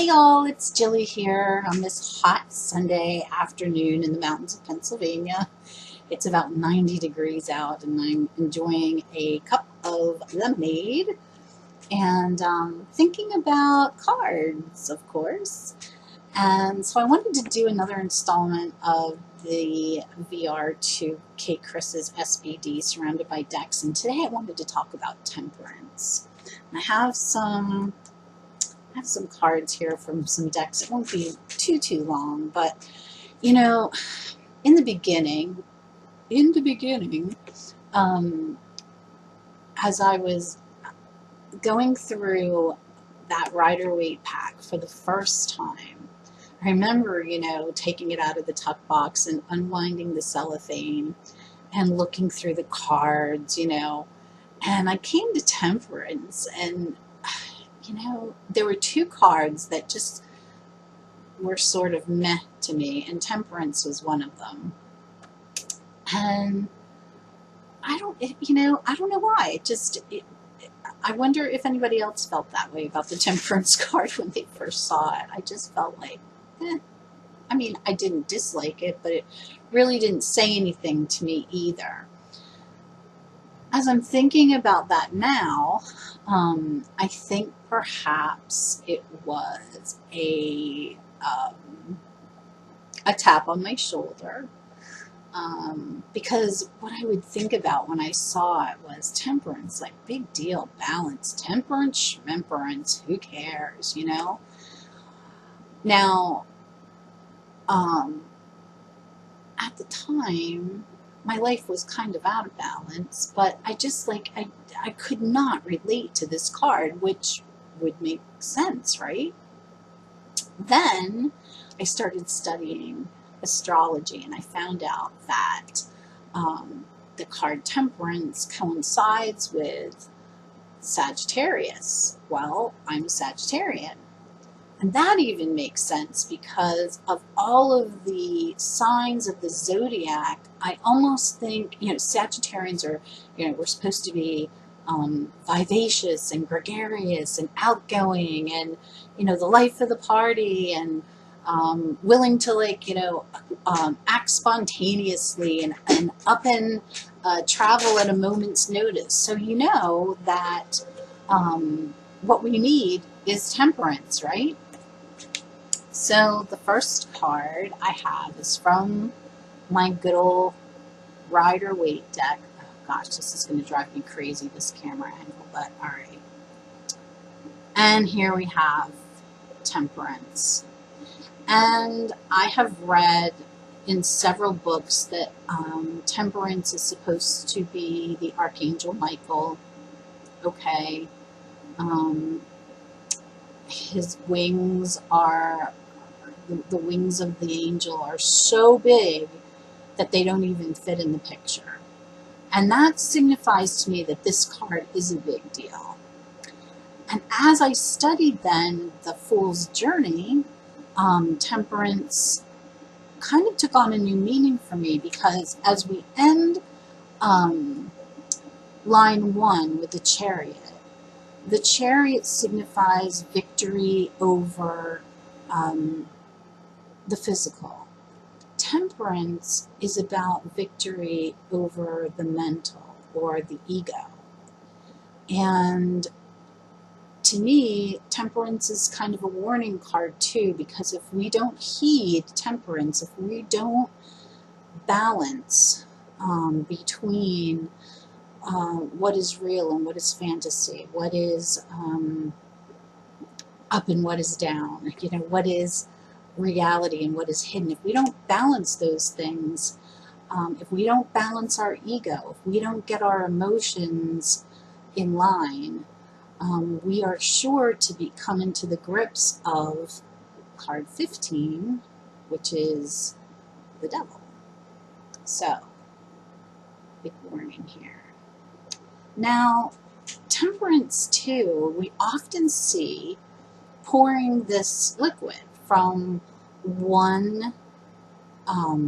Hey y'all, it's Jilly here on this hot Sunday afternoon in the mountains of Pennsylvania. It's about 90 degrees out and I'm enjoying a cup of lemonade and thinking about cards, of course. And so I wanted to do another installment of the VR to Cris's SBD Surrounded by Decks, and today I wanted to talk about Temperance. And I have some cards here from some decks. It won't be too long, but you know, in the beginning, as I was going through that Rider-Waite pack for the first time, I remember, taking it out of the tuck box and unwinding the cellophane and looking through the cards, and I came to Temperance, and there were two cards that just were sort of meh to me, and Temperance was one of them. And I don't know why. I wonder if anybody else felt that way about the Temperance card when they first saw it. I just felt like, I mean, I didn't dislike it, but it really didn't say anything to me either. As I'm thinking about that now, I think perhaps it was a tap on my shoulder, because what I would think about when I saw it was Temperance, like big deal, balance, temperance, schmemperance, who cares, Now, at the time, my life was kind of out of balance, but I could not relate to this card, which would make sense, right? Then I started studying astrology, and I found out that the card Temperance coincides with Sagittarius. Well, I'm a Sagittarian. And that even makes sense because of all of the signs of the zodiac. I almost think, Sagittarians are, we're supposed to be vivacious and gregarious and outgoing and, the life of the party and willing to act spontaneously and up and travel at a moment's notice. So that what we need is temperance, right? So the first card I have is from my good old Rider-Waite deck. Oh gosh, this is going to drive me crazy, this camera angle, but all right. And here we have Temperance. And I have read in several books that Temperance is supposed to be the Archangel Michael. Okay. His wings are, the wings of the angel are so big that they don't even fit in the picture. And that signifies to me that this card is a big deal. And as I studied then the Fool's Journey, Temperance kind of took on a new meaning for me, because as we end line 1 with the chariot signifies victory over the physical. Temperance is about victory over the mental or the ego. And to me, Temperance is kind of a warning card too, because if we don't heed Temperance, if we don't balance between what is real and what is fantasy, what is up and what is down, what is reality and what is hidden. If we don't balance those things, if we don't balance our ego, if we don't get our emotions in line, we are sure to be coming to the grips of card 15, which is the devil. So, big warning here. Now, Temperance too, we often see pouring this liquid from one, not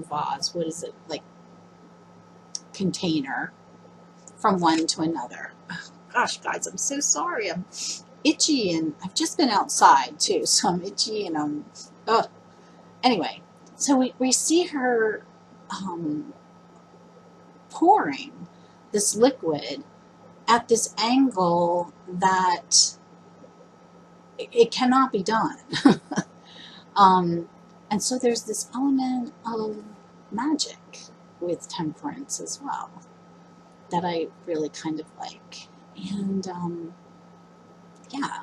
vase, what is it, container, from one to another. Oh, gosh, guys, I'm so sorry. I'm itchy, and I've just been outside too, so I'm itchy and I'm, ugh. Anyway, so we see her pouring this liquid at this angle that it cannot be done. And so there's this element of magic with Temperance as well that I really kind of like. And yeah,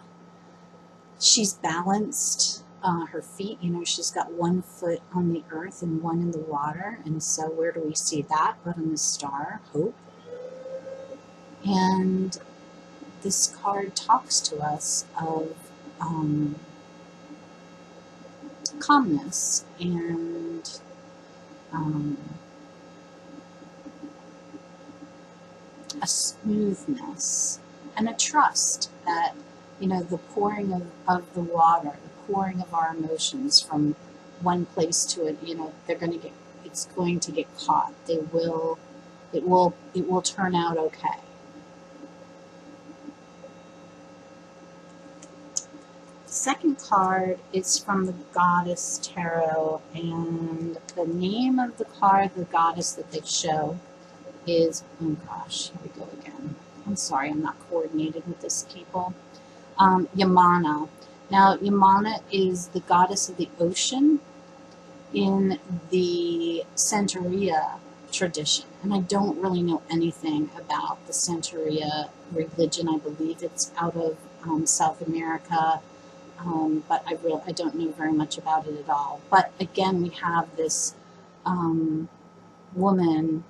she's balanced. Her feet, you know, she's got one foot on the earth and one in the water. And so where do we see that but on the star, hope? And this card talks to us of calmness and a smoothness and a trust that, you know, the pouring of the water, the pouring of our emotions from one place to it, you know, it's going to get caught. It will turn out okay. The second card is from the Goddess Tarot, and the name of the card, the goddess that they show, is, oh gosh, here we go again. I'm sorry, I'm not coordinated with this, people. Yamana. Now, Yamana is the goddess of the ocean in the Santeria tradition. And I don't really know anything about the Santeria religion. I believe it's out of South America, but I don't know very much about it at all. But again, we have this woman,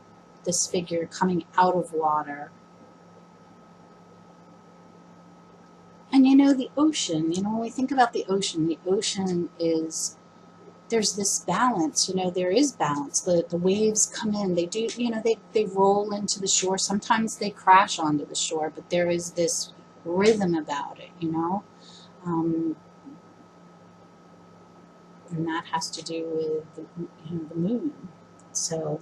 this figure coming out of water. And you know, the ocean, you know, when we think about the ocean is, there's this balance, you know, there is balance. The waves come in, they do, you know, they roll into the shore. Sometimes they crash onto the shore, but there is this rhythm about it, you know. And that has to do with the moon. So,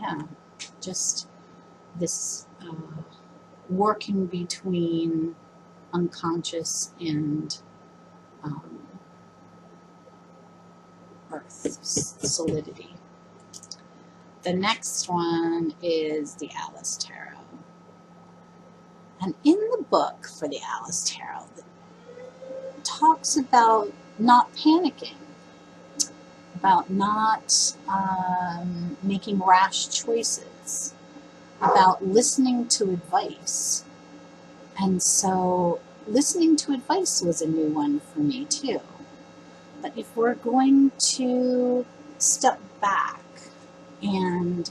yeah, just this working between unconscious and earth, solidity. The next one is the Alice Tarot. And in the book for the Alice Tarot, it talks about not panicking, about not making rash choices, about listening to advice. And so listening to advice was a new one for me too. But if we're going to step back and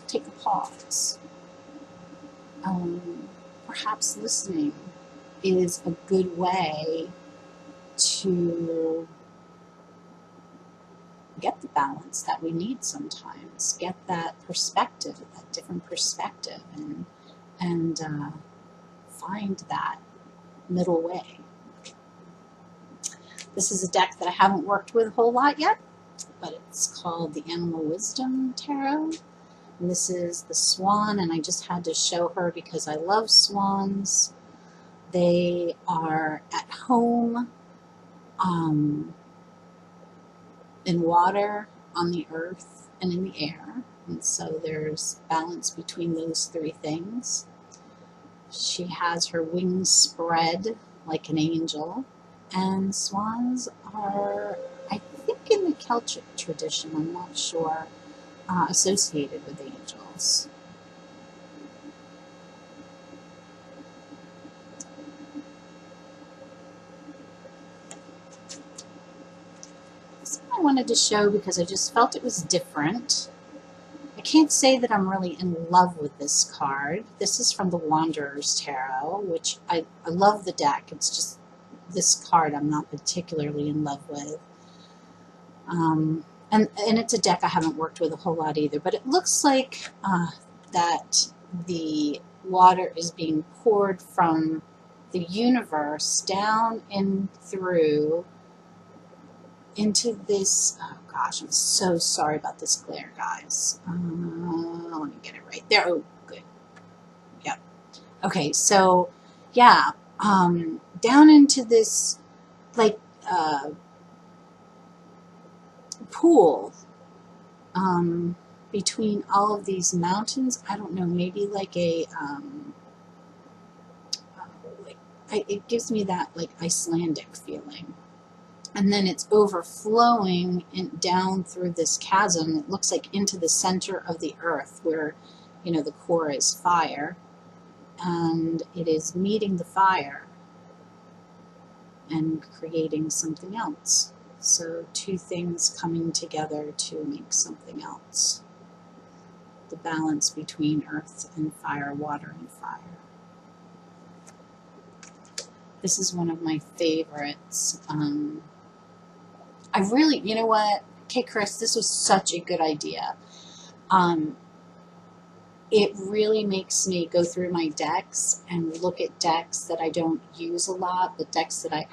take a pause, perhaps listening is a good way to get the balance that we need sometimes, get that perspective, that different perspective, and find that middle way. This is a deck that I haven't worked with a whole lot yet, but it's called the Animal Wisdom Tarot. And this is the swan, and I just had to show her because I love swans. They are at home in water, on the earth, and in the air. And so there's balance between those three things. She has her wings spread like an angel. And swans are, I think in the Celtic tradition, I'm not sure, associated with angels. This one I wanted to show because I just felt it was different. I can't say that I'm really in love with this card. This is from the Wanderer's Tarot, which I love the deck. It's just this card I'm not particularly in love with. And it's a deck I haven't worked with a whole lot either, but it looks like that the water is being poured from the universe down and through into this, oh gosh, I'm so sorry about this glare, guys. Let me get it right there. Oh, good. Okay, so yeah, down into this like pool between all of these mountains. I don't know, maybe like a like it gives me that like Icelandic feeling. And then it's overflowing down through this chasm. It looks like into the center of the earth where, you know, the core is fire, and it is meeting the fire and creating something else. So two things coming together to make something else. The balance between earth and fire, water and fire. This is one of my favorites. I really, you know what? Okay, Cris, this was such a good idea. It really makes me go through my decks and look at decks that I don't use a lot, but decks that I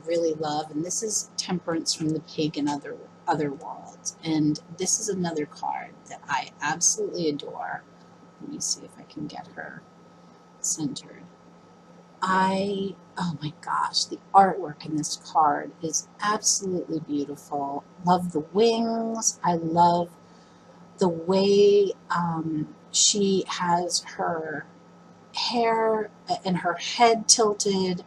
really love. And this is Temperance from the Pagan Otherworld. And this is another card that I absolutely adore. Let me see if I can get her centered. Oh my gosh, the artwork in this card is absolutely beautiful. Love the wings. I love the way she has her hair and her head tilted.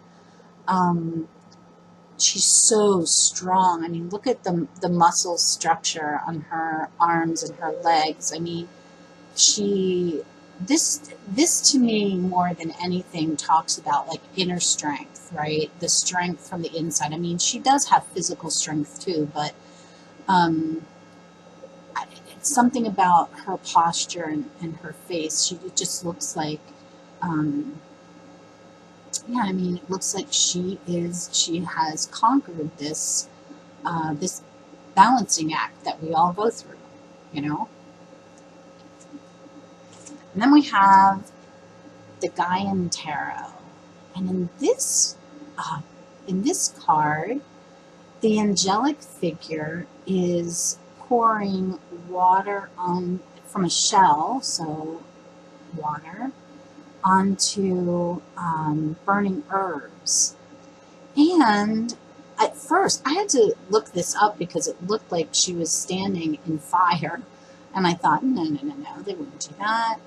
She's so strong. I mean, look at the muscle structure on her arms and her legs. I mean, this to me more than anything talks about like inner strength, right? The strength from the inside. I mean, she does have physical strength too, but it's something about her posture and her face. It just looks like, yeah, I mean, it looks like she has conquered this this balancing act that we all go through, you know. And then we have the Gaian Tarot. And in this card, the angelic figure is pouring water from a shell, so water, onto burning herbs. And at first, I had to look this up because it looked like she was standing in fire. And I thought, no, they wouldn't do that.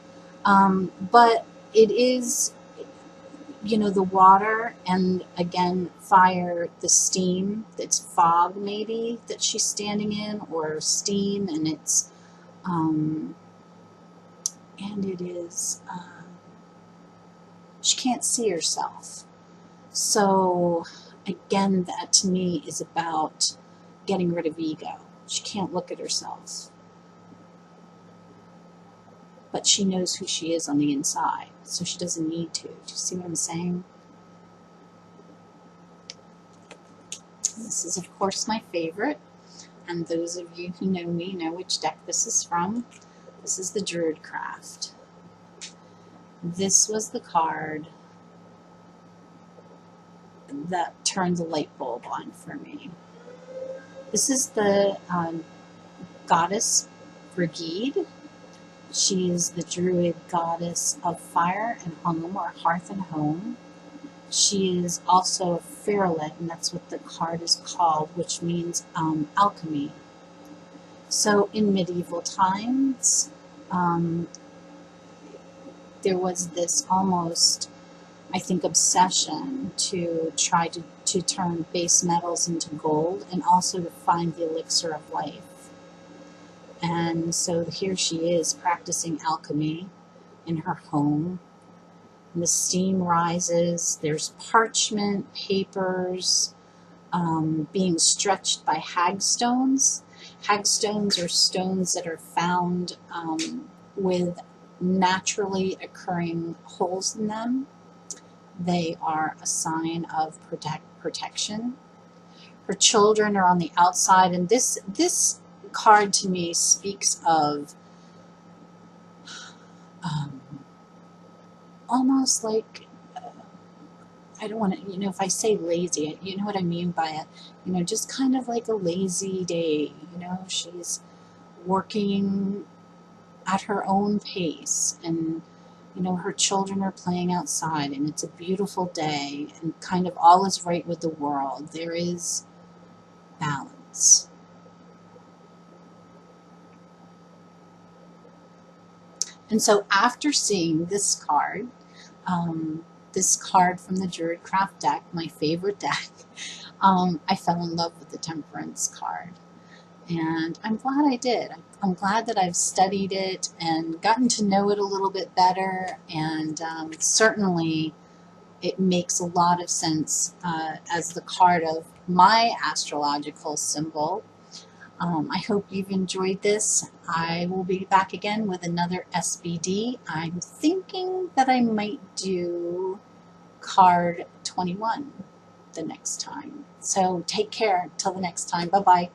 But it is, you know, the water and, again, fire, the steam, it's fog maybe that she's standing in, or steam, and it's, and it is, she can't see herself. So, again, that to me is about getting rid of ego. She can't look at herself. But she knows who she is on the inside, so she doesn't need to. Do you see what I'm saying? This is, of course, my favorite, and those of you who know me know which deck this is from. This is the Druidcraft. This was the card that turned the light bulb on for me. This is the goddess Brigid. She is the druid goddess of fire and home, or hearth and home. She is also a Fairlet, and that's what the card is called, which means alchemy. So in medieval times, there was this almost, I think, obsession to try to turn base metals into gold, and also to find the elixir of life. And so here she is practicing alchemy in her home. And the steam rises. There's parchment, papers, being stretched by hagstones. Hagstones are stones that are found with naturally occurring holes in them. They are a sign of protection. Her children are on the outside, and this card to me speaks of almost like, I don't want to, you know, if I say lazy, you know what I mean by it, you know, just kind of like a lazy day, you know. She's working at her own pace, and you know, her children are playing outside and it's a beautiful day and kind of all is right with the world. There is balance. And so after seeing this card from the Druid Craft deck, my favorite deck, I fell in love with the Temperance card. And I'm glad I did. I'm glad that I've studied it and gotten to know it a little bit better, and certainly it makes a lot of sense as the card of my astrological symbol. I hope you've enjoyed this. I will be back again with another SBD. I'm thinking that I might do card 21 the next time. So take care. Till the next time. Bye-bye.